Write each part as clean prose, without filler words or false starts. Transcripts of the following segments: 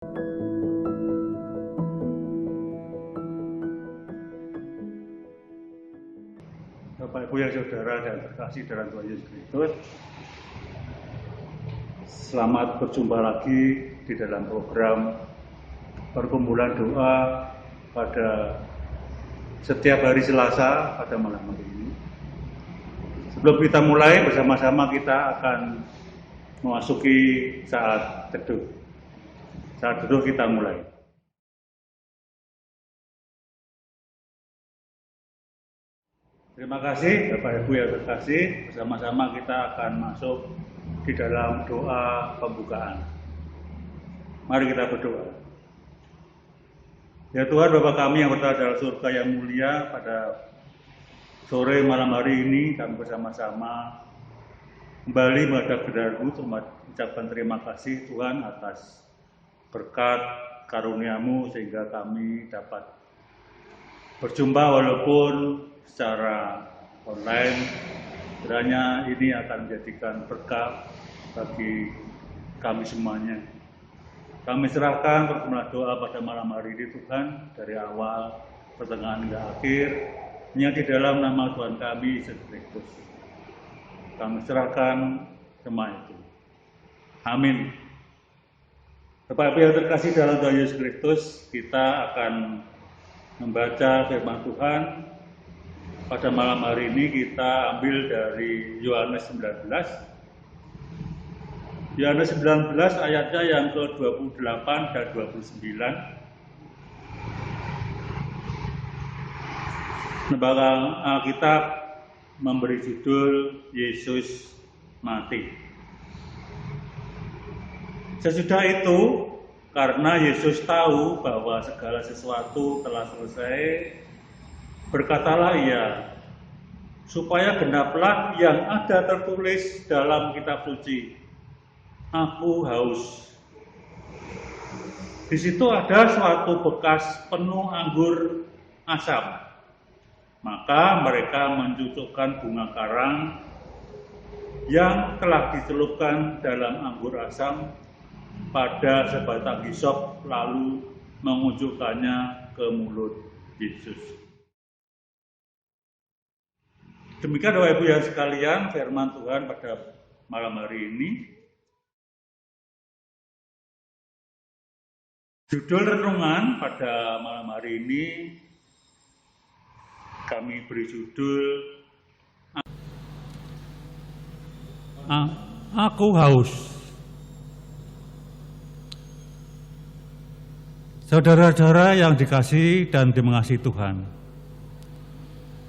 Bapak Ibu yang saudara dan terkasih dalam Tuhan Yesus Kristus, selamat berjumpa lagi di dalam program perkumpulan doa pada setiap hari Selasa pada malam hari ini. Sebelum kita mulai, bersama-sama kita akan memasuki saat teduh. Saat teduh kita mulai. Terima kasih Bapak Ibu yang terkasih, bersama-sama kita akan masuk di dalam doa pembukaan. Mari kita berdoa. Ya Tuhan, Bapa kami yang berada dalam surga yang mulia, pada sore malam hari ini kami bersama-sama kembali menghadap kepada-Mu untuk mengucapkan terima kasih Tuhan atas berkat karunia-Mu sehingga kami dapat berjumpa walaupun secara online. Kiranya ini akan menjadikan berkat bagi kami semuanya. Kami serahkan perkumpulan doa pada malam hari ini Tuhan, dari awal, pertengahan hingga akhir, hanya di dalam nama Tuhan kami Yesus Kristus. Kami serahkan semua itu. Amin. Bapak Ibu yang terkasih dalam Tuhan Yesus Kristus, kita akan membaca firman Tuhan. Pada malam hari ini kita ambil dari Yohanes 19. Yohanes 19 ayatnya yang ke-28 dan 29. Lembaga Alkitab memberi judul Yesus mati. Sesudah itu, karena Yesus tahu bahwa segala sesuatu telah selesai, berkatalah Ia, supaya genaplah yang ada tertulis dalam kitab suci, Aku haus. Di situ ada suatu bekas penuh anggur asam. Maka mereka mencucukkan bunga karang yang telah dicelupkan dalam anggur asam pada sebatang hisop, lalu mengunjukkannya ke mulut Yesus. Demikian Bapak Ibu yang sekalian, firman Tuhan pada malam hari ini. Judul renungan pada malam hari ini kami beri judul Aku haus. Saudara-saudara yang dikasihi dan dimengasihi Tuhan,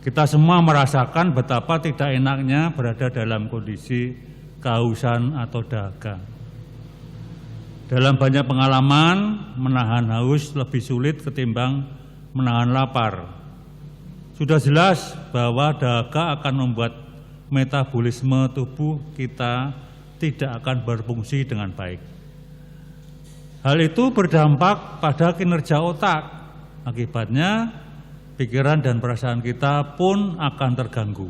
kita semua merasakan betapa tidak enaknya berada dalam kondisi kehausan atau dahaga. Dalam banyak pengalaman, menahan haus lebih sulit ketimbang menahan lapar. Sudah jelas bahwa dahaga akan membuat metabolisme tubuh kita tidak akan berfungsi dengan baik. Hal itu berdampak pada kinerja otak. Akibatnya, pikiran dan perasaan kita pun akan terganggu.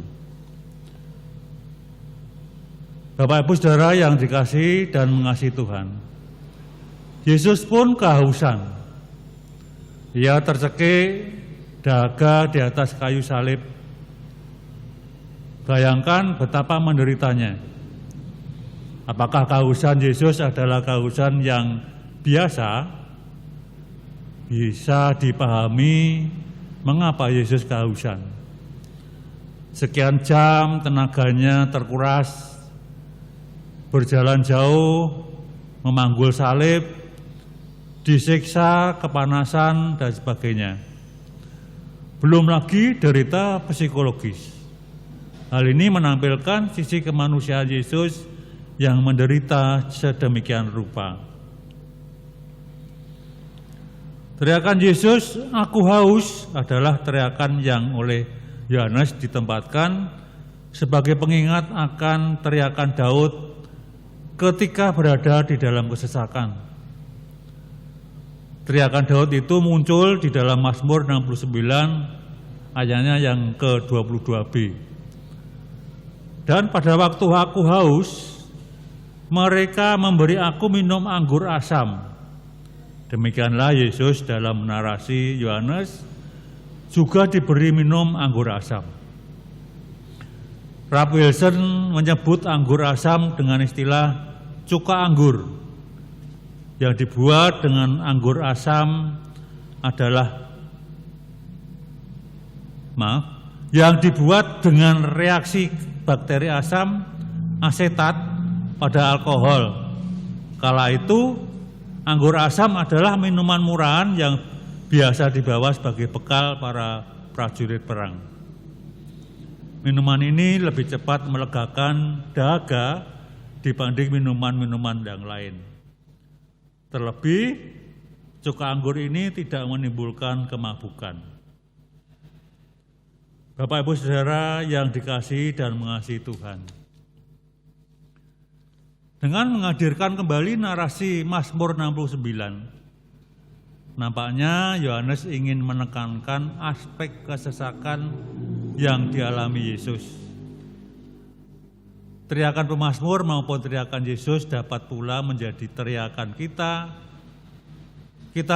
Bapak Ibu Saudara yang dikasihi dan mengasihi Tuhan, Yesus pun kehausan. Ia tercekik dahaga di atas kayu salib. Bayangkan betapa menderitanya. Apakah kehausan Yesus adalah kehausan yang biasa? Bisa dipahami mengapa Yesus kehausan. Sekian jam tenaganya terkuras, berjalan jauh, memanggul salib, disiksa, kepanasan, dan sebagainya. Belum lagi derita psikologis. Hal ini menampilkan sisi kemanusiaan Yesus yang menderita sedemikian rupa. Teriakan Yesus, "Aku haus," adalah teriakan yang oleh Yohanes ditempatkan sebagai pengingat akan teriakan Daud ketika berada di dalam kesesakan. Teriakan Daud itu muncul di dalam Mazmur 69 ayatnya yang ke-22b. Dan pada waktu aku haus, mereka memberi aku minum anggur asam. Demikianlah Yesus dalam narasi Yohanes juga diberi minum anggur asam. Ralph Wilson menyebut anggur asam dengan istilah cuka anggur. Yang dibuat dengan anggur asam adalah yang dibuat dengan reaksi bakteri asam asetat pada alkohol. Kala itu anggur asam adalah minuman murahan yang biasa dibawa sebagai bekal para prajurit perang. Minuman ini lebih cepat melegakan dahaga dibanding minuman-minuman yang lain. Terlebih, cuka anggur ini tidak menimbulkan kemabukan. Bapak Ibu Saudara yang dikasihi dan mengasihi Tuhan. Dengan menghadirkan kembali narasi Mazmur 69, nampaknya Yohanes ingin menekankan aspek kesesakan yang dialami Yesus. Teriakan pemazmur maupun teriakan Yesus dapat pula menjadi teriakan kita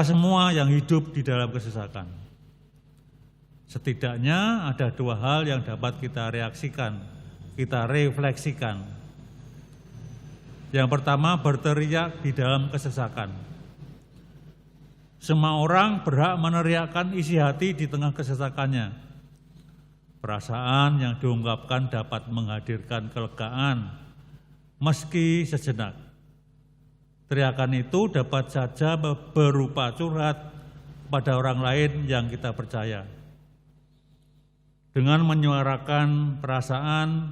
semua yang hidup di dalam kesesakan. Setidaknya ada dua hal yang dapat kita reaksikan, kita refleksikan. Yang pertama, berteriak di dalam kesesakan. Semua orang berhak meneriakkan isi hati di tengah kesesakannya. Perasaan yang diungkapkan dapat menghadirkan kelegaan, meski sejenak. Teriakan itu dapat saja berupa curhat pada orang lain yang kita percaya. Dengan menyuarakan perasaan,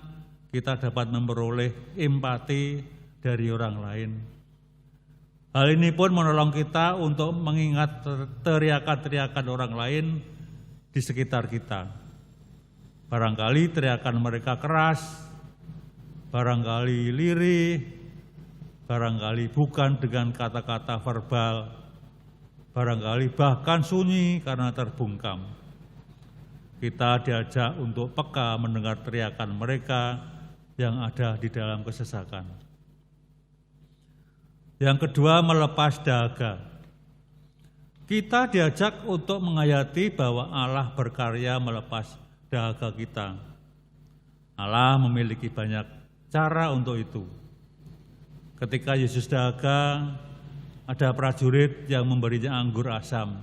kita dapat memperoleh empati dari orang lain. Hal ini pun menolong kita untuk mengingat teriakan-teriakan orang lain di sekitar kita. Barangkali teriakan mereka keras, barangkali lirih, barangkali bukan dengan kata-kata verbal, barangkali bahkan sunyi karena terbungkam. Kita diajak untuk peka mendengar teriakan mereka yang ada di dalam kesesakan. Yang kedua, melepas dahaga. Kita diajak untuk menghayati bahwa Allah berkarya melepas dahaga kita. Allah memiliki banyak cara untuk itu. Ketika Yesus dahaga, ada prajurit yang memberinya anggur asam.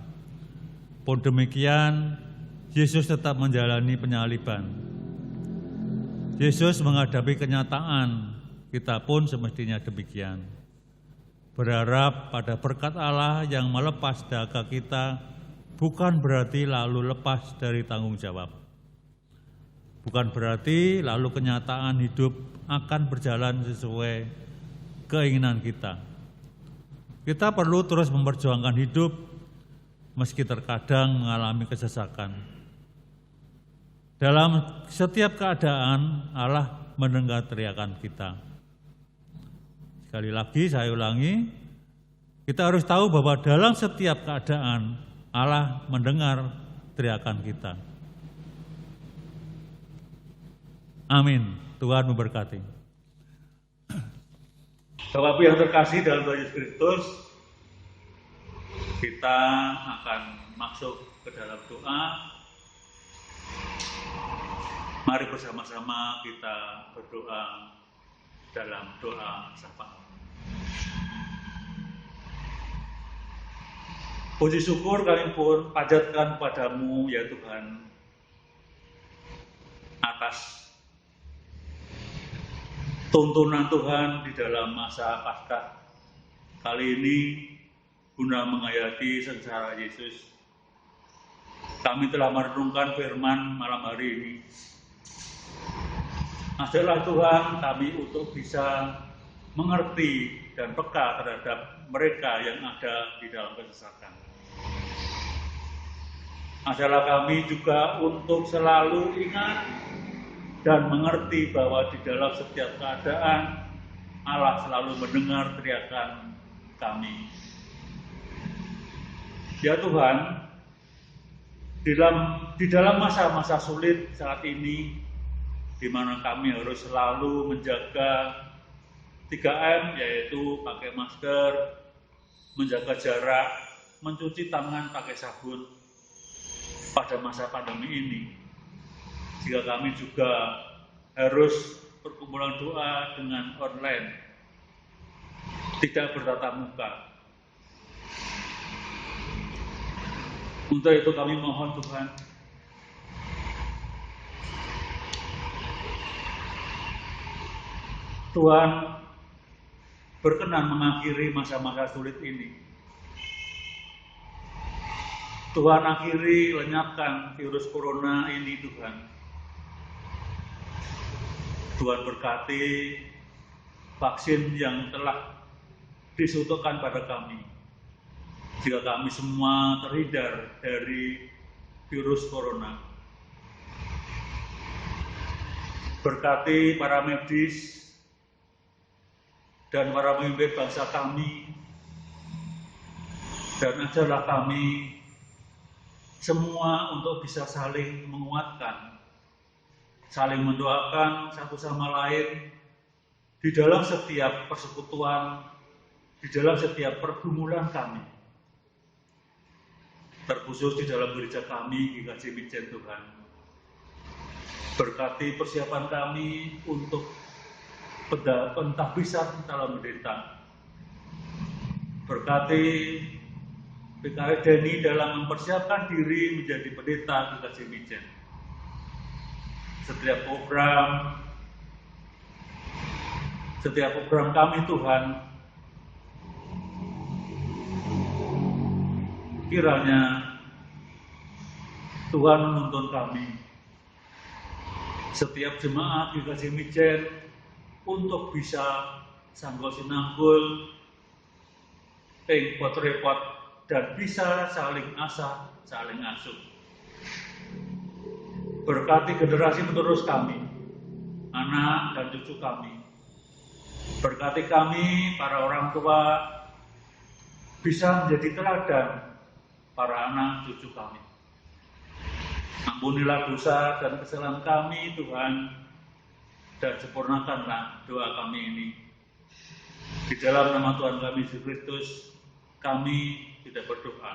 Pun demikian, Yesus tetap menjalani penyaliban. Yesus menghadapi kenyataan, kita pun semestinya demikian. Berharap pada berkat Allah yang melepas dahaga kita, bukan berarti lalu lepas dari tanggung jawab. Bukan berarti lalu kenyataan hidup akan berjalan sesuai keinginan kita. Kita perlu terus memperjuangkan hidup meski terkadang mengalami kesesakan. Dalam setiap keadaan Allah mendengar teriakan kita. Sekali lagi saya ulangi, kita harus tahu bahwa dalam setiap keadaan Allah mendengar teriakan kita. Amin. Tuhan memberkati. Bapak Ibu yang terkasih dalam Tuhan Yesus Kristus, kita akan masuk ke dalam doa. Mari bersama-sama kita berdoa dalam doa syafaat. Puji syukur kami pun panjatkan padamu ya Tuhan atas tuntunan Tuhan di dalam masa Paskah kali ini guna menghayati sengsara Yesus. Kami telah merenungkan firman malam hari ini. Ajarlah Tuhan kami untuk bisa mengerti dan peka terhadap mereka yang ada di dalam kesesakan. Ajarlah kami juga untuk selalu ingat dan mengerti bahwa di dalam setiap keadaan Allah selalu mendengar teriakan kami. Ya Tuhan, di dalam masa-masa sulit saat ini, di mana kami harus selalu menjaga 3M, yaitu pakai masker, menjaga jarak, mencuci tangan pakai sabun pada masa pandemi ini, jika kami juga harus perkumpulan doa dengan online, tidak bertatap muka. Untuk itu kami mohon Tuhan, Tuhan berkenan mengakhiri masa-masa sulit ini. Tuhan akhiri lenyapkan virus corona ini Tuhan. Tuhan berkati vaksin yang telah disuntikkan pada kami. Jika kami semua terhindar dari virus corona. Berkati para medis dan para pemimpin bangsa kami, dan ajarlah kami semua untuk bisa saling menguatkan, saling mendoakan satu sama lain di dalam setiap persekutuan, di dalam setiap pergumulan kami, terkhusus di dalam gereja kami di GKJ Mijen Tuhan. Berkati persiapan kami untuk pentahbisan calon pendeta. Berkati PKR Deni dalam mempersiapkan diri menjadi pendeta GKJ Mijen. Setiap program kami Tuhan, kiranya Tuhan menuntun kami, setiap jemaat GKJ Mijen, untuk bisa sanggol sinanggul, repot-repot, dan bisa saling asah, saling asuh. Berkati generasi penerus kami, anak dan cucu kami. Berkati kami, para orang tua, bisa menjadi teladan para anak cucu kami. Ampunilah dosa dan kesalahan kami, Tuhan, dan sempurnakanlah doa kami ini. Di dalam nama Tuhan kami Yesus Kristus, kami tidak berdoa.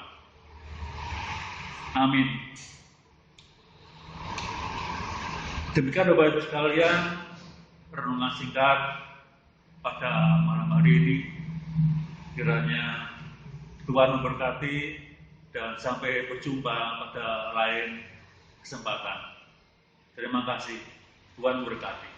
Amin. Demikian Bapak Ibu sekalian, renungan singkat pada malam hari ini. Kiranya Tuhan memberkati dan sampai berjumpa pada lain kesempatan. Terima kasih. Tuhan memberkati.